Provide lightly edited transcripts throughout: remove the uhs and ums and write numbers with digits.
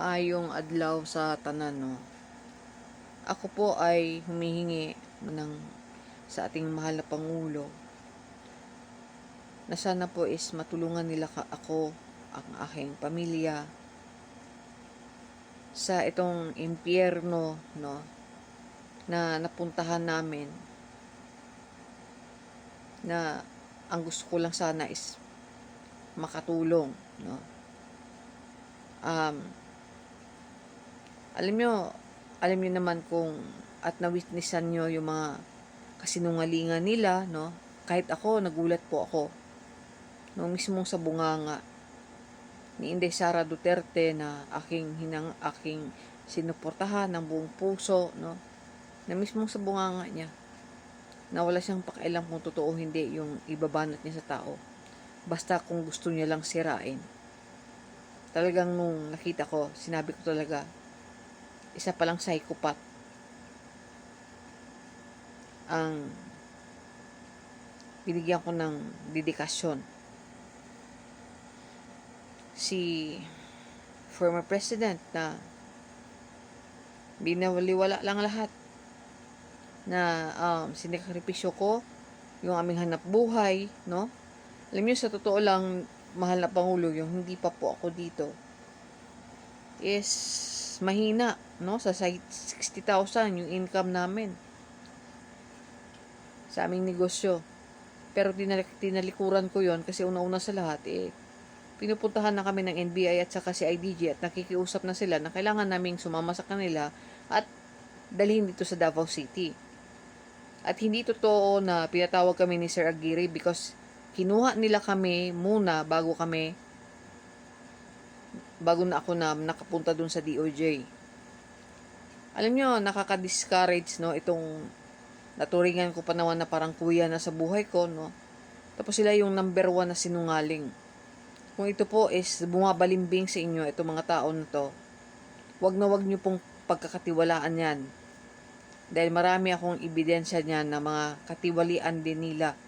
Yung adlaw sa tanan, no. Ako po ay humihingi ng sa ating mahal na Pangulo na sana po is matulungan nila ako, ang aking pamilya sa itong impyerno, no, na napuntahan namin, na ang gusto ko lang sana is makatulong, no. um, alam nyo alam nyo naman kung at na-witnessan nyo yung mga kasinungalingan nila, no. Kahit ako, nagulat po ako nung mismong sa bunganga ni Inday Sara Duterte na aking sinuportahan ng buong puso, no, na mismong sa bunganga niya na wala siyang pakialam kung totoo hindi yung ibabanat niya sa tao, basta kung gusto niya lang sirain. Talagang nung nakita ko, sinabi ko talaga, isa palang psychopath ang binigyan ko ng dedikasyon. Si former president na binawaliwala lang lahat, na sinikripisyo ko yung aming hanap buhay, no. Alam niyo, sa totoo lang, mahal na Pangulo, yung hindi pa po ako dito is mahina, no. Sa 60,000 yung income namin sa aming negosyo. Pero tinalikuran ko yon kasi una-una sa lahat, pinupuntahan na kami ng NBI at saka si IDG at nakikiusap na sila na kailangan naming sumama sa kanila at dalhin dito sa Davao City. At hindi totoo na pinatawag kami ni Sir Aguirre, because kinuha nila kami muna bago na ako na nakapunta dun sa DOJ. Alam nyo, nakaka-discourage, no, itong naturingan ko pa naman na parang kuya na sa buhay ko, no. Tapos sila yung number 1 na sinungaling. Kung ito po is bumabalimbing sa inyo, itong mga tao na to, wag nyo pong pagkakatiwalaan yan. Dahil marami akong ebidensya niyan na mga katiwalian din nila.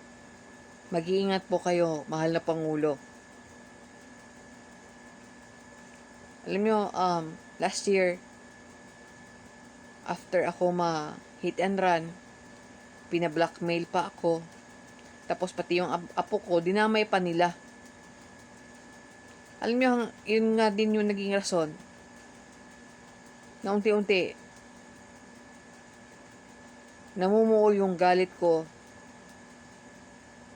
Mag-iingat po kayo, mahal na Pangulo. Alam nyo, last year, after ako hit and run, pinablockmail pa ako. Tapos pati yung apo ko, dinamay pa nila. Alam nyo, yun nga din yung naging rason na unti-unti namumuo yung galit ko,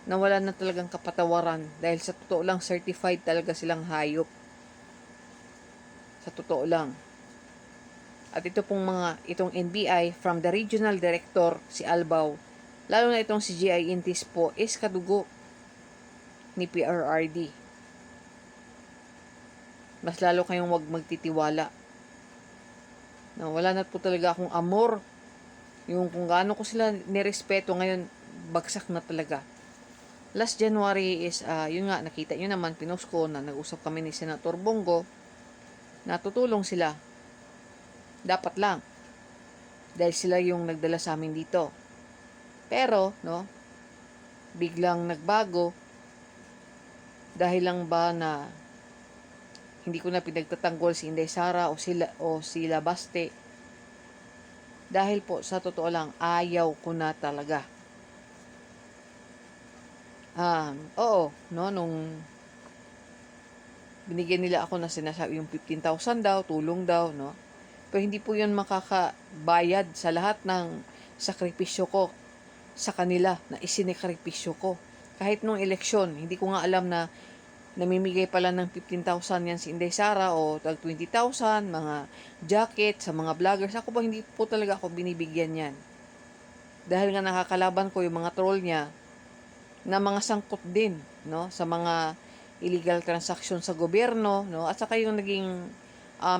na wala na talagang kapatawaran, dahil sa totoo lang, certified talaga silang hayop. Sa totoo lang. At itong NBI, from the regional director, si Albaw, lalo na itong si GI Intis po, is kadugo ni PRRD. Mas lalo kayong wag magtitiwala. Na wala na po talaga akong amor. Yung kung gaano ko sila nirespeto, ngayon bagsak na talaga. Last January is, yun nga, nakita nyo naman, pinost ko na nag-usap kami ni Senator Bongo, na tutulong sila. Dapat lang. Dahil sila yung nagdala sa amin dito. Pero, no, biglang nagbago. Dahil lang ba na hindi ko na pinagtatanggol si Inday Sara o sila Baste. Dahil po, sa totoo lang, ayaw ko na talaga. Oo, no, nung binigyan nila ako na sinasabi yung 15,000 daw, tulong daw, no. Pero hindi po yun makakabayad sa lahat ng sakripisyo ko sa kanila, na isinikripisyo ko. Kahit nung eleksyon, hindi ko nga alam na namimigay pala ng 15,000 yan si Inday Sara o 20,000, mga jacket sa mga vloggers. Ako ba, hindi po talaga ako binibigyan yan. Dahil nga nakakalaban ko yung mga troll niya na mga sangkot din, no, sa mga illegal transaction sa gobyerno, no, at saka yung naging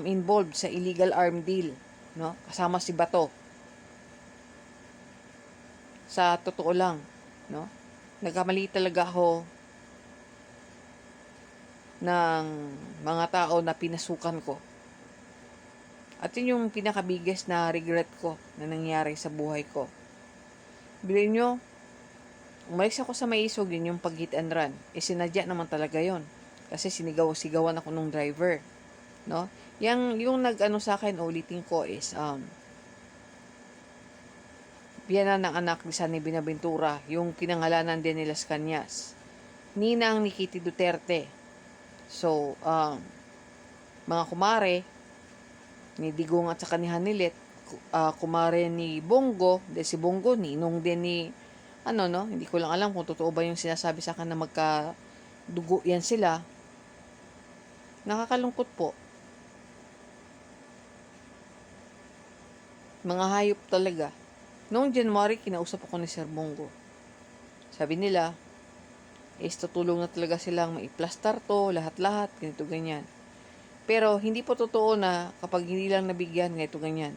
involved sa illegal arm deal, no, kasama si Bato. Sa totoo lang, no, nagkamali talaga ako ng mga tao na pinasukan ko. At yun yung pinaka-biggest na regret ko na nangyari sa buhay ko. Bilhin nyo, umalis ako sa Maisog, yun yung pag-hit and run. Sinadya naman talaga yon. Kasi sigawan ako nung driver. No? Yung nag-ano sa akin, ulitin ko is, biyanan ng anak ni Sunny Binaventura, yung pinangalanan din ni Las Cañas. Ninang ni Kitty Duterte. So, mga kumare, ni Digong at saka ni Hanilet, kumare ni Bongo, si Bongo, ninong din ni, hindi ko lang alam kung totoo ba yung sinasabi sa akin na magkadugo yan sila. Nakakalungkot po. Mga hayop talaga. Noong January, kinausap ako ni Sir Bongo. Sabi nila, tutulong na talaga silang maiplastar to, lahat-lahat, ganito, ganyan. Pero, hindi po totoo na kapag hindi lang nabigyan, ganito, ganyan.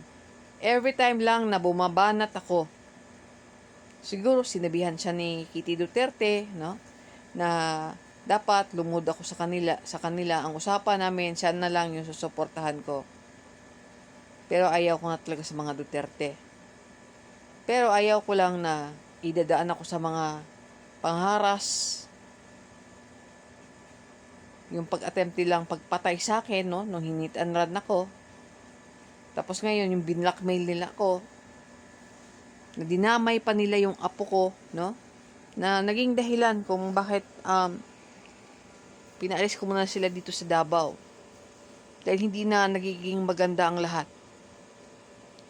Every time lang na bumabanat ako, siguro sinabihan siya ni Kitty Duterte, no? Na dapat lumod ako sa kanila. Ang usapan namin, siya na lang yung susuportahan ko. Pero ayaw ko na talaga sa mga Duterte. Pero ayaw ko lang na idadaan ako sa mga pangharas, yung pag-attempt nilang pagpatay sa akin, no? Nung hinit and run ako. Tapos ngayon, yung binlockmail nila ako, na dinamay pa nila yung apo ko, no? Na naging dahilan kung bakit pinaalis ko muna sila dito sa Davao. Dahil hindi na nagiging maganda ang lahat.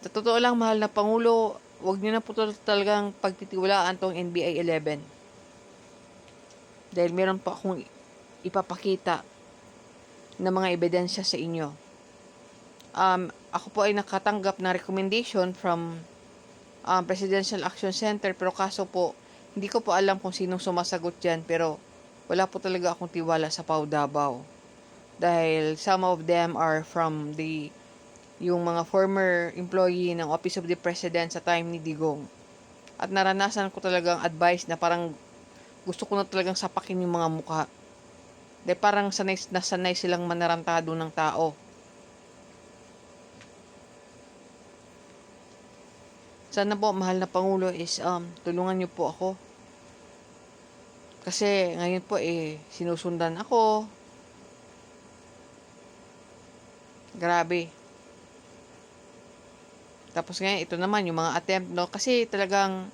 Sa totoo lang, mahal na Pangulo, huwag niyo na po talagang pagtitiwalaan tong NBI 11. Dahil meron pa akong ipapakita na mga ebidensya sa inyo. Ako po ay nakatanggap na recommendation from Presidential Action Center, pero kaso po, hindi ko po alam kung sinong sumasagot dyan, pero wala po talaga akong tiwala sa PAO Davao. Dahil some of them are from yung mga former employee ng Office of the President sa time ni Digong. At naranasan ko talagang advice na parang gusto ko na talagang sapakin yung mga mukha. Dahil parang nasanay silang manarantado ng tao. Sana po, mahal na Pangulo, is tulungan niyo po ako. Kasi ngayon po sinusundan ako. Grabe. Tapos ngayon, ito naman, yung mga attempt, no? Kasi talagang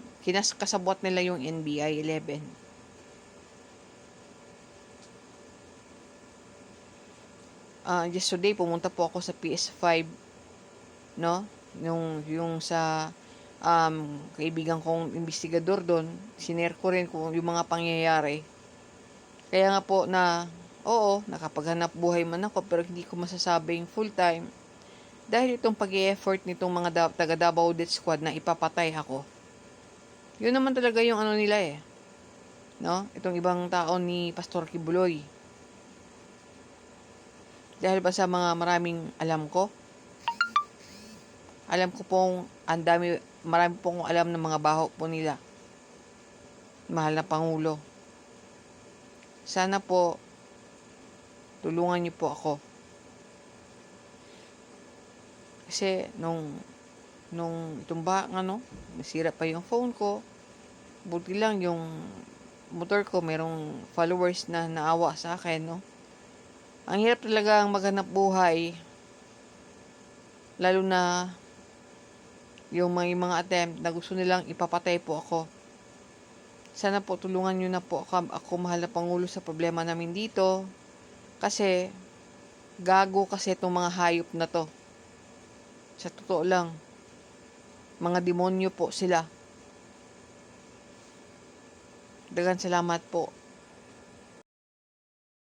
kasabot nila yung NBI 11. Yesterday, pumunta po ako sa PS5, no? Yung sa kaibigan kong investigador doon, sinare ko rin kung yung mga pangyayari. Kaya nga po na, oo, nakapaghanap buhay man ako, pero hindi ko masasabing full time. Dahil itong pag-i-effort nitong mga taga Davao Death Squad na ipapatay ako. Yun naman talaga yung nila no? Itong ibang tao ni Pastor Kibuloy. Dahil ba sa mga maraming alam ko pong marami pong alam ng mga baho po nila. Mahal na Pangulo. Sana po, tulungan niyo po ako. Kasi nung itong nasira pa yung phone ko. Buti lang yung motor ko merong followers na naawa sa akin, no? Ang hirap talaga maghanap buhay, lalo na yung mga attempt na gusto nilang ipapatay po ako. Sana po tulungan nyo na po ako mahal na Pangulo, sa problema namin dito. Kasi gago kasi itong mga hayop na to. Sa totoo lang, mga demonyo po sila. Daghang salamat po.